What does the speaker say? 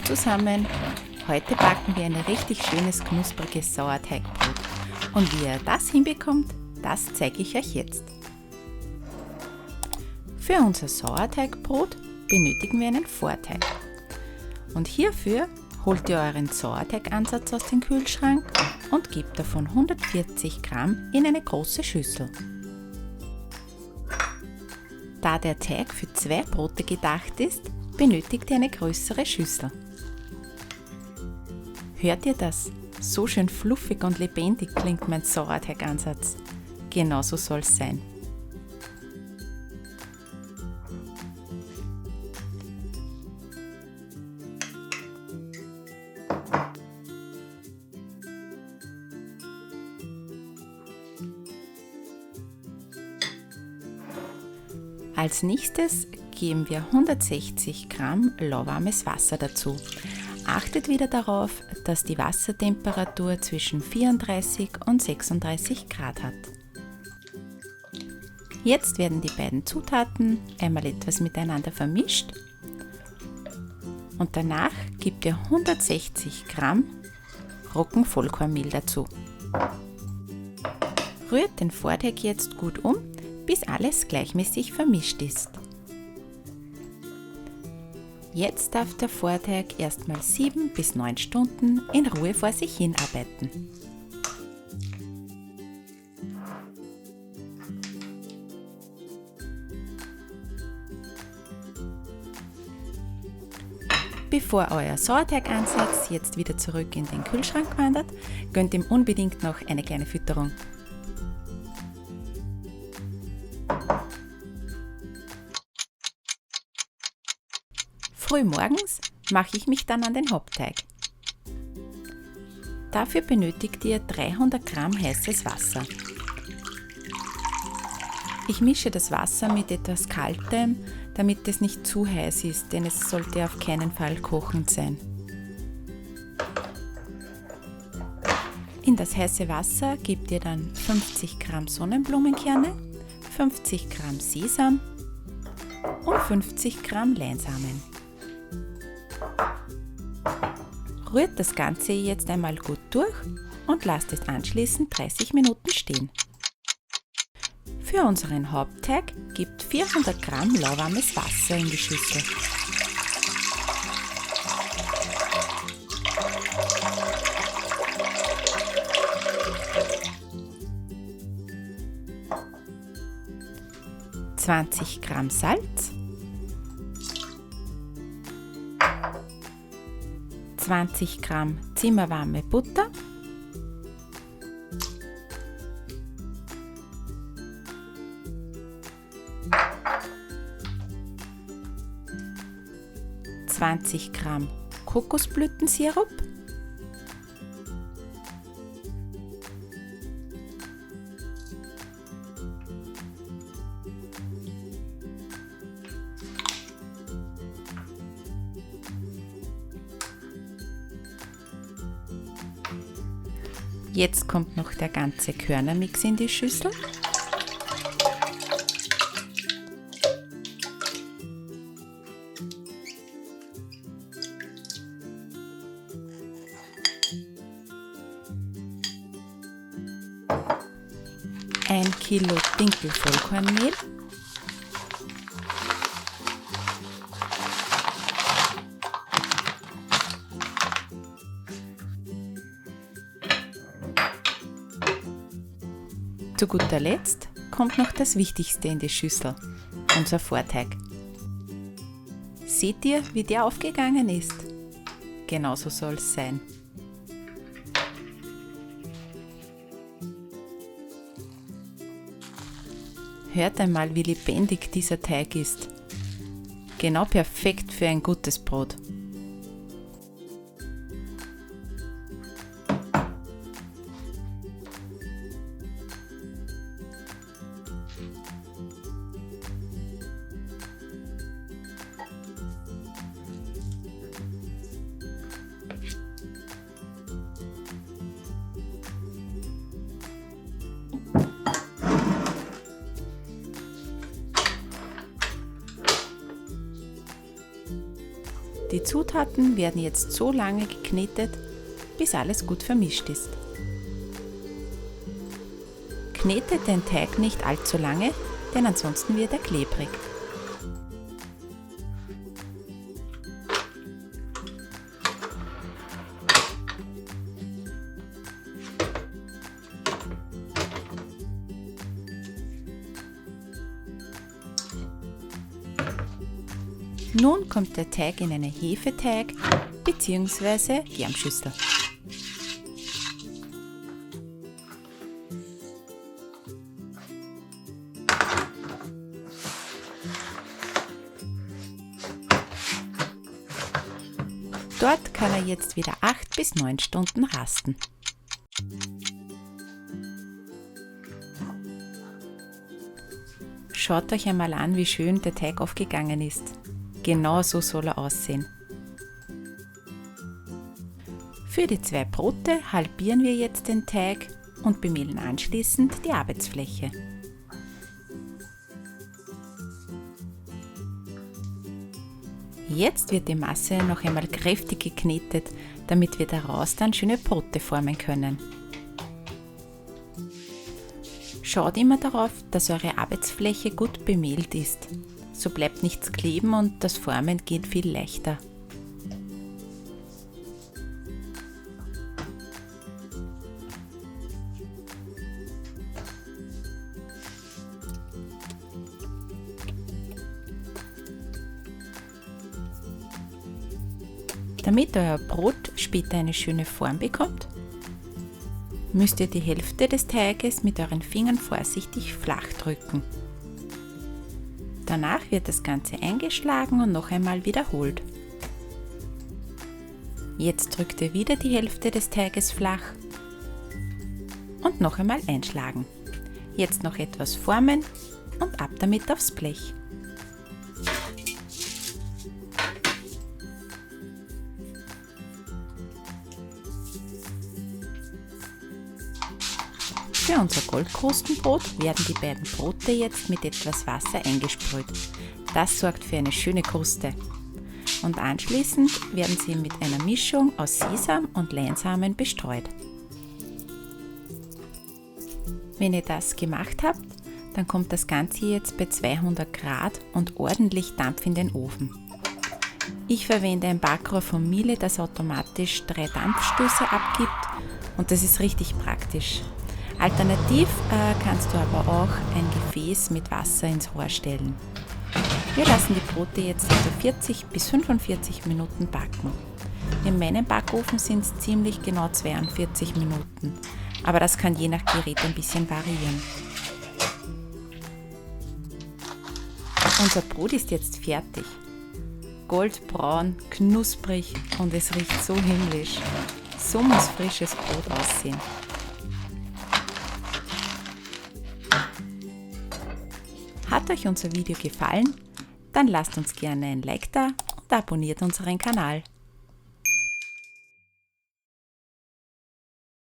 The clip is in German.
zusammen, heute backen wir ein richtig schönes knuspriges Sauerteigbrot. Und wie ihr das hinbekommt, das zeige ich euch jetzt. Für unser Sauerteigbrot benötigen wir einen Vorteig. Und hierfür holt ihr euren Sauerteigansatz aus dem Kühlschrank und gebt davon 140 Gramm in eine große Schüssel. Da der Teig für 2 Brote gedacht ist, benötigt ihr eine größere Schüssel. Hört ihr das? So schön fluffig und lebendig klingt mein Sauerteigansatz. Genauso soll es sein. Als nächstes geben wir 160 Gramm lauwarmes Wasser dazu. Achtet wieder darauf, dass die Wassertemperatur zwischen 34 und 36 Grad hat. Jetzt werden die beiden Zutaten einmal etwas miteinander vermischt und danach gebt ihr 160 Gramm Roggenvollkornmehl dazu. Rührt den Vorteig jetzt gut um, bis alles gleichmäßig vermischt ist. Jetzt darf der Vorteig erstmal 7 bis 9 Stunden in Ruhe vor sich hin arbeiten. Bevor euer Sauerteigansatz jetzt wieder zurück in den Kühlschrank wandert, gönnt ihm unbedingt noch eine kleine Fütterung. Frühmorgens mache ich mich dann an den Hauptteig. Dafür benötigt ihr 300 Gramm heißes Wasser. Ich mische das Wasser mit etwas Kaltem, damit es nicht zu heiß ist, denn es sollte auf keinen Fall kochend sein. In das heiße Wasser gebt ihr dann 50 Gramm Sonnenblumenkerne, 50 Gramm Sesam und 50 Gramm Leinsamen. Rührt das Ganze jetzt einmal gut durch und lasst es anschließend 30 Minuten stehen. Für unseren Hauptteig gebt 400 Gramm lauwarmes Wasser in die Schüssel. ,20 Gramm Salz, 20 Gramm zimmerwarme Butter, ,20 Gramm Kokosblütensirup, Jetzt kommt noch der ganze Körnermix in die Schüssel. Ein Kilo Dinkelvollkornmehl, zu guter Letzt kommt noch das Wichtigste in die Schüssel, unser Vorteig. Seht ihr, wie der aufgegangen ist? Genauso soll es sein. Hört einmal, wie lebendig dieser Teig ist. Genau perfekt für ein gutes Brot. Die Die Zutaten werden jetzt so lange geknetet, bis alles gut vermischt ist. Knetet den Teig nicht allzu lange, denn ansonsten wird er klebrig. Nun kommt der Teig in eine Hefeteig bzw. Germschüssel. Dort kann er jetzt wieder 8 bis 9 Stunden rasten. Schaut euch einmal an, wie schön der Teig aufgegangen ist. Genau so soll er aussehen. Für die 2 Brote halbieren wir jetzt den Teig und bemehlen anschließend die Arbeitsfläche. Jetzt wird die Masse noch einmal kräftig geknetet, damit wir daraus dann schöne Brote formen können. Schaut immer darauf, dass eure Arbeitsfläche gut bemehlt ist. So bleibt nichts kleben und das Formen geht viel leichter. Damit euer Brot später eine schöne Form bekommt, müsst ihr die Hälfte des Teiges mit euren Fingern vorsichtig flach drücken. Danach wird das Ganze eingeschlagen und noch einmal wiederholt. Jetzt drückt ihr wieder die Hälfte des Teiges flach und noch einmal einschlagen. Jetzt noch etwas formen und ab damit aufs Blech. Für unser Goldkrustenbrot werden die beiden Brote jetzt mit etwas Wasser eingesprüht. Das sorgt für eine schöne Kruste. Und anschließend werden sie mit einer Mischung aus Sesam und Leinsamen bestreut. Wenn ihr das gemacht habt, dann kommt das Ganze jetzt bei 200 Grad und ordentlich Dampf in den Ofen. Ich verwende ein Backrohr von Miele, das automatisch 3 Dampfstöße abgibt und das ist richtig praktisch. Alternativ kannst du aber auch ein Gefäß mit Wasser ins Rohr stellen. Wir lassen die Brote jetzt etwa 40 bis 45 Minuten backen. In meinem Backofen sind es ziemlich genau 42 Minuten, aber das kann je nach Gerät ein bisschen variieren. Unser Brot ist jetzt fertig. Goldbraun, knusprig und es riecht so himmlisch. So muss frisches Brot aussehen. Hat euch unser Video gefallen? Dann lasst uns gerne ein Like da und abonniert unseren Kanal.